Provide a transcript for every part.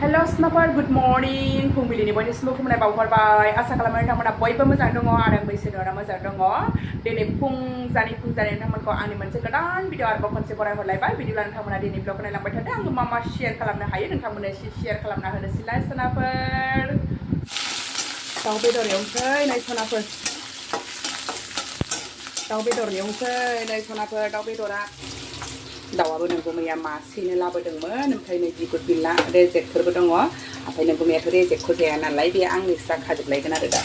Hello Snapper, good morning. Fुंबिलिनि बयनिसिमबो खुलुमनाय बावहरबाय आसा खालामो नोंथांमोना बयबो मोजां दङ आरो आं बैसोरना मोजां दङ दिनै फुंजानि नोंथांमोनखौ आंनि मोनसे गोदान भिडिअ आरोबाव खनसे बरायहरलायबाय बिदिब्ला नोंथांमोना दिनै ब्लग नायलांबाय थादो आङो मा शेयार खालामनो हायो नोंथांमोननो एसे शेयार खालामना होनोसैलाय सनाफोर दाउ बेदर एवनोसै नै सनाफोर दाउ बेदर एवनोसै नै सनाफोर दाउ बेदरा दाउआबो नोंगौ मैया मासेनो लाबोदोंमोन ओमफ्राय नै बिगुर बिला रेजेकफोरबो दङ ओमफ्राय नोंगौ मैयाथ' रेजेकखौ जाया नालाय बे आंनिसो जाखाजोबलायगोन आरो दा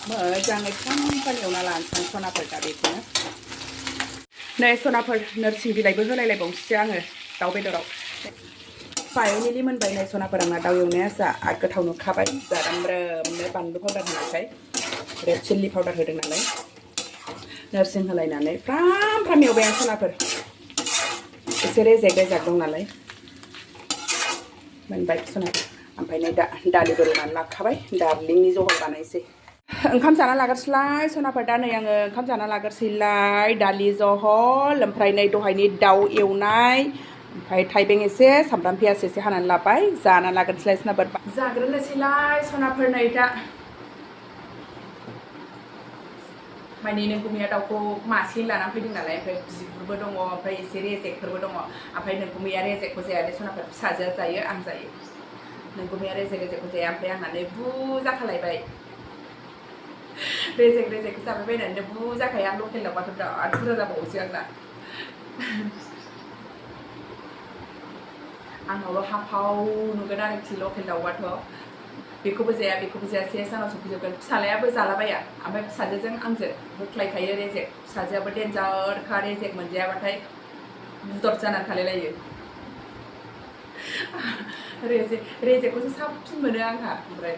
मोजाङै फ्राम एवना लानोसै सनाफोर दा बेखौनो नै सनाफोर नोरसिं बिलाइबो होलायलायबावनोसै आङो दाउ बेदराव फाइनेलि मोनबाय नै सनाफोर आंना दाउ एवनाया जा गोथाव नुखाबाय जारामब्रोमनो बानलु पाउडार होनायखाय रेड चिल्ली पाउडार होदों नालाय नोरसिं होलायनानै फ्राम एवबाय आं सनाफोर एसे रेजेक दं नालाय मोनबाय सनाफोर ओमफ्राय नै दा दालिबो रुनानै लाखाबाय दार्लिंनि जहल बानायसै ओंखाम जाना लागोरसैलाय सनाफोर दा नै आङो ओंखाम जाना लागोरसैलाय दालि जहल ओमफ्राय नै दहायनि दाउ एवनाय ओमफ्राय थाइबें एसे सामब्राम पियाज एसे हानानै लाबाय जाना लागोरसैलाय सनाफोर जाग्रोनोसैलाय सनाफोर नै दा माने नोंगौ मैया दाउखौ मासे लानानै फैदों नालाय ओमफ्राय बिगुरबो दङ ओमफ्राय एसे रेजेकफोरबो दङ ओमफ्राय नोंगौ मैया रेजेकखौ जाया दे सनाफोर फिसाजोआ जायो आं जायो नोंगौ मैया रेजेकखौ जाया ओमफ्राय आंनानै बुजा खालायबाय रेजेकखौ जाबाय बायनानै बुजाखायो आं लकेल दाउबाथ' बिराद बुरजा जाबावोसो आंना आंनावल' हाफाव नुगोन आरोखि लकेल दाउबाथ' बेखौबो जाया से सानाव सफैजोबगोन फिसालायाबो जालाबाया ओमफ्राय फिसाजोजों आंजों होख्लायखायो रेजेक फिसाजोआबो डेन्जारखा रेजेक मोनजायाबाथाय बुदर जानानै थालायलायो रेजेकखौसो साबसिन मोनो आंहा ओमफ्राय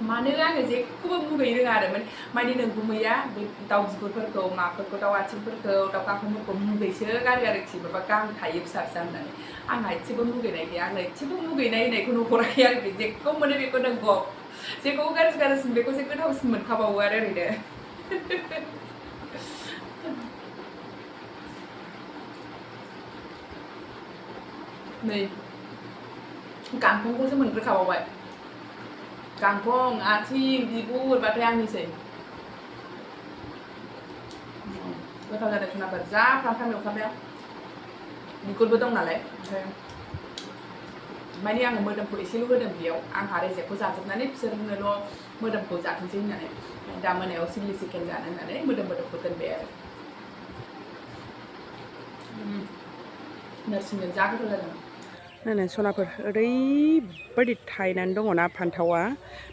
मानो आङो जेखौबो मुगैनो रोङा आरो माने नोंगौ मैया बे दाउ बिगुरफोरखौ माफोरखौ दाउ आथिंफोरखौ दाउ गांखंफोरखौ मुगैसो गारो आरोखि माबा गां थायो फिसा फिसा होननानै आंहा एसेबो मुगैनाय गैया आंनो एसेबो मुगैनाय होननायखौ नुहराखै आरोखि जेखौ मोनो बेखौ नंगौ जेखौ गाज्रिसिन बेखौसो गोथावसिन मोनखाबावो आरो ओरैनो नै गांखंखौसो मोनग्रोखाबावबाय गांखं आथिं बिगुरबाथाय आंनिसै गोथाव जादों सनाफोर जा फ्राम एवखाबाय आं बिगुरबो दं नालाय ओमफ्राय माने आङो मोदोमखौ एसेल' होदों बेयाव आंहा रेजेकखौ जाजोबनानै बिसोरनोल' मोदोमखौ जाथोंसै होननानै दा मोनायाव चिल्ली चिकेन जानो होननानै मोदोमखौ दोनबाय आरो नोरसिंजों जा गोथाव जादों नायनाय सनाफोर ओरैबायदि थायनानै दङना फान्थावा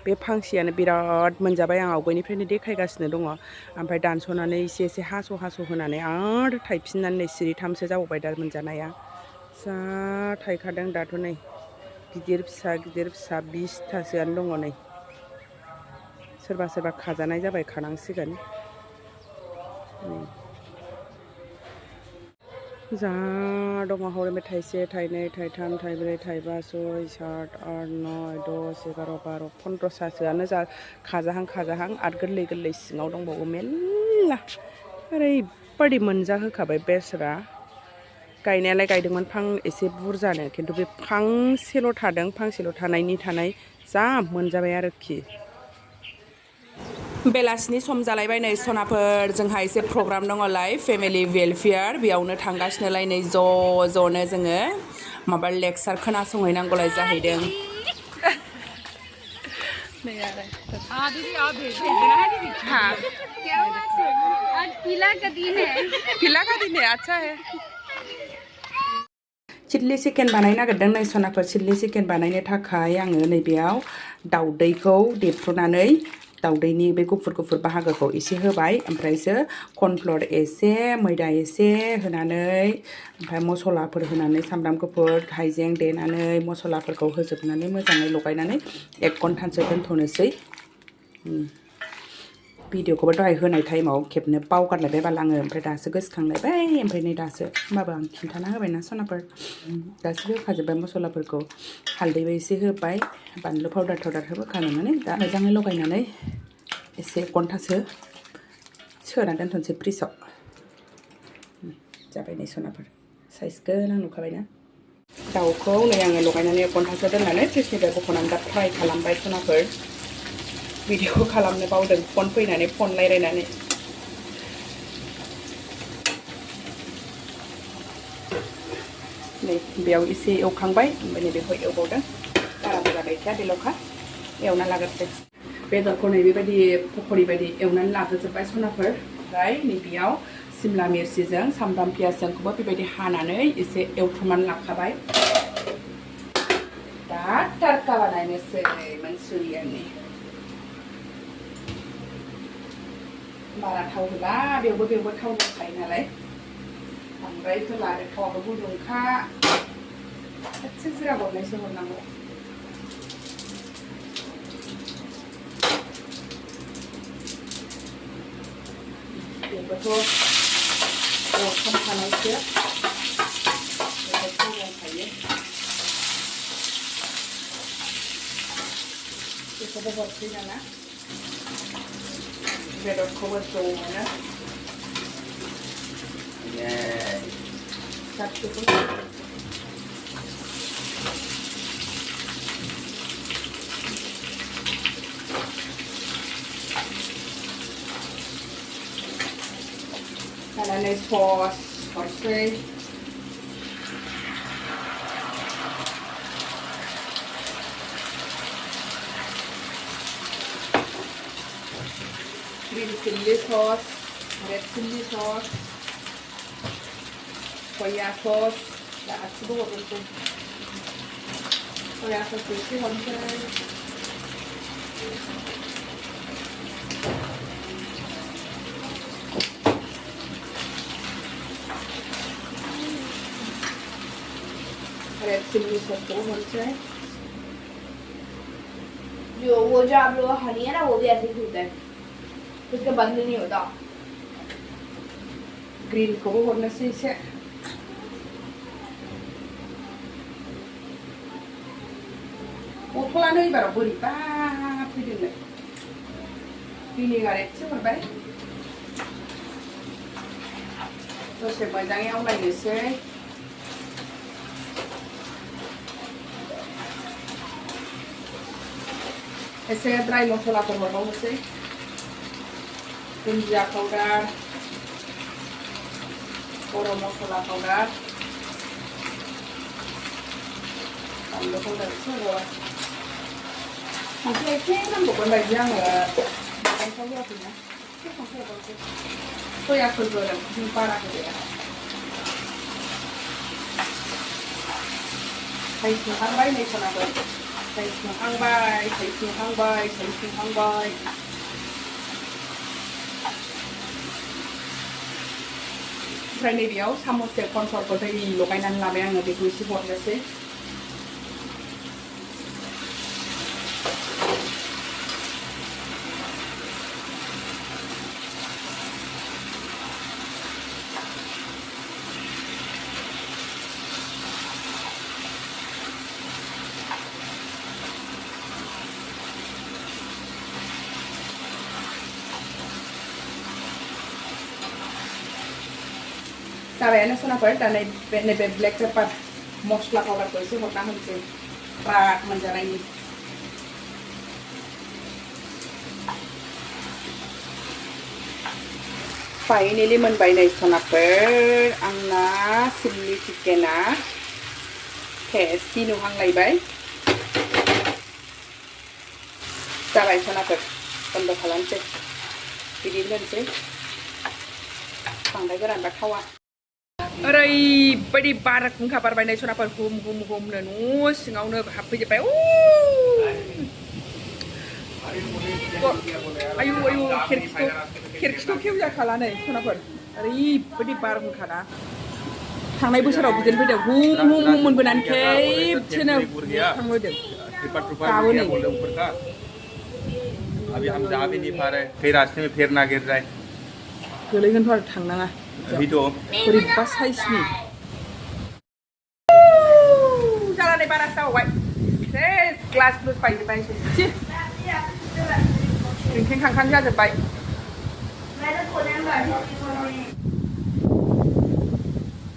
बे फांसेयानो बिराद मोनजाबाय आं आवगायनिफ्रायनो देखायगासिनो दङ ओमफ्राय दानस'नानै एसे हास' होनानै आरो थायफिननानै नै सिरिथामसो जाबावबाय दा मोनजानाया जा थायखादों दाथ' नै गिदिर फिसा 20थासोआनो दङ नै सोरबा खाजानाय जाबाय खानांसिगोन जा दङ हरैनो थाइसे थाइनै थाइथाम थाइब्रै थाइबा 6 7 8 9 10 11 12 15थासोआनो जा खाजाहां आरो गोरलै सिङाव दंबावो मेल्ला ओरैबायदि मोनजाहोखाबाय बेसरा गायनायालाय गायदोंमोन एसे बुरजानो खिन्थु बे फांसेल' थादों फांसेल' थानाय जा मोनजाबाय आरोखि बेलासिनि सम जालायबाय नै सनाफोर जोंहा एसे प्रग्राम दङलाय फेमिलि वेलफेयार बेयावनो थांगासिनोलाय नै ज'नो जोङो माबा लेक्सार खोनासंहैनांगौलाय जाहैदों दीदी आप भेज देना है दीदी हाँ क्या हुआ आज पीला का दिन है अच्छा है चिल्ली चिकेन बानायनो नागिरदों नै सनाफोर चिल्ली चिकेन बानायनो थाखाय आङो नैबेयाव दाउदैखौ देफ्रुनानै दाउदैनि बे गुफुर बाहागोखौ एसे होबाय ओमफ्रायसो कर्नफ्लर एसे मैदा एसे होनानै ओमफ्राय मसलाफोर होनानै सामब्राम गुफुर हाइजें देनानै मसलाफोरखौ होजोबनानै मोजाङै लगायनानै 1 घन्टासो दोनथ'नोसै भिडिअखौबो दहाय होनाय टाइमाव खेबनो बावगारलायबाय बाल आङो ओमफ्राय दासो गोसोखांलायबाय ओमफ्राय नै दासो होमबाबो आं खिन्थाना होबायना सनाफोर गासिबो होखाजोब्बाय मसलाफोरखौ हालदैबो एसे होबाय बानलु पाउडार होखानानै दा मोजाङै लगायनानै एसे 1 घन्टासो सोना दोनथ'नोसै फ्रिजआव जाबाय नै सनाफोर साइज गोनां नुखाबायना दाउखौ नै आङो लगायनानै घन्टासो दोननानै फ्रिजनिफ्राय बख'नानै दा फ्राय खालामबाय सनाफोर भिडिअ खालामनो बावदों फन फैनानै फन रायलायनानै नै बेयाव एसे एवखांबाय ओमफ्राय नै बेखौ एवबावदों बारा बुरजा गैखाया बेल'खा एवना लाग्रोसै बेदरखौ नै बेबायदि पक'रि बायदि एवनानै लाग्रोजोब्बाय सनाफोर ओमफ्राय नै बेयाव सिमला मिरचिजों सामब्राम पियाजजोंखौबो बेबायदि हानानै एसे एवथ्रमनानै लाखाबाय दा तड़का बानायनोसै मानचुरियाननि बारा थाव होला बेयावबो थाव नांखायो नालाय बांद्राय होला आरो थावाबो गुदुंखा एसे जिरा गरनैसो हरनांगौ बेबोथ' अरथामखानायसो बेफोरखौ दंखायो बेखौबो हरसै दाना बेदरखौबो ज'नो गासिबो लानानै सस हरसै green chilli sauce, red chilli sauce, soya sauce, dah semua betul. Soya sauce itu hampir. Red chilli sauce itu hampir. जो वो जो आप लोग हनी है ना वो भी ऐसे ही होता है उसका बंद नहीं होता ग्रीन को वो होने से इसे वो थोड़ा नहीं बारो बुरी बाप ही दिन में vinegar itu berbaik terus sebanyak yang lain sih ese dry mosala terbaru sih ginger powder gurame masala powder tambah powder semua mungkin kan bukan bagian bukan soya punya soya kultur parah gitu yaใส่ถุงข้างใบในขนาดเลยใส่ถุงข้างใบใส่ถุงข้างใบใส่ถุงข้างใบTry ni dia, sama saya konsol kau tadi lokainan lama yang ada di sini buat nasi. Sabi na sana pa na nebe black pepper mosla powder ko isi hotna hanse rak manjana ini finally menbai nai sana per angna chilli chicken na tasty nu hang lai bai sabai sana per tondo khalanse bidin lanse pangdai garan ba khawa ओरैबायदि बार खुंखा बारबाय नै सनाफोर हुम हुम हुमनो न' सिङावनो हाबफैजोबबाय आयु आयु खिरखिथ' खेवजाखाला नै सनाफोर ओरैबायदि बारहुंखा ना थांनाय बोसोराव बिदिनो फैदों हुम हुम हुम मोनबोनानै खेबसेनो थांबोदों दाबो नै अभी हम जा भी नहीं पा रहे फिर रास्ते में फिर ना गिर जाए गोलैगोनथ' आरो थांनाङा अभी तो बोरैबा साइसनि जानानै बारा जाबाय सेस ग्लास ग्लुस बायजोब्बाय सि खेंखें खांखां जाजोब्बाय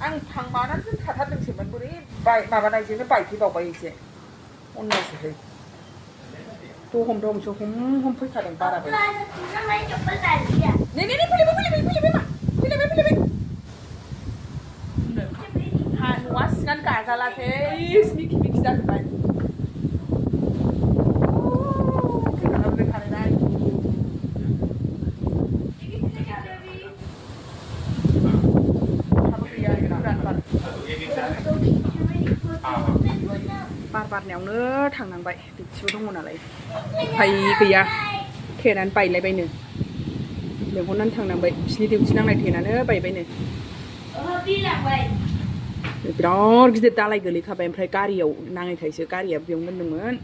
आं थांबानानै थाथारदोंसोमोन बोरै माबानायजोंनो बायफैबावबाय एसे अननायसोलै थ' हमदों हम फैखादों बाराबो फैलायबाय न'आ सिगां गाजालासै मिखि जाजोब्बाय बार बारनायावनो थांनांबाय दिउथिबो दङ नालाय उफाय गैया थेनानै बायलायबायनो लेंहरनानै थांनांबाय बिसिनि दिउथि नांनाय थेनानो बायबायनो बिराद गिदिर दालाय गोलैखाबाय ओमफ्राय गारियाव नाङैखायसो गारिया बेयाव मोन्दोंमोन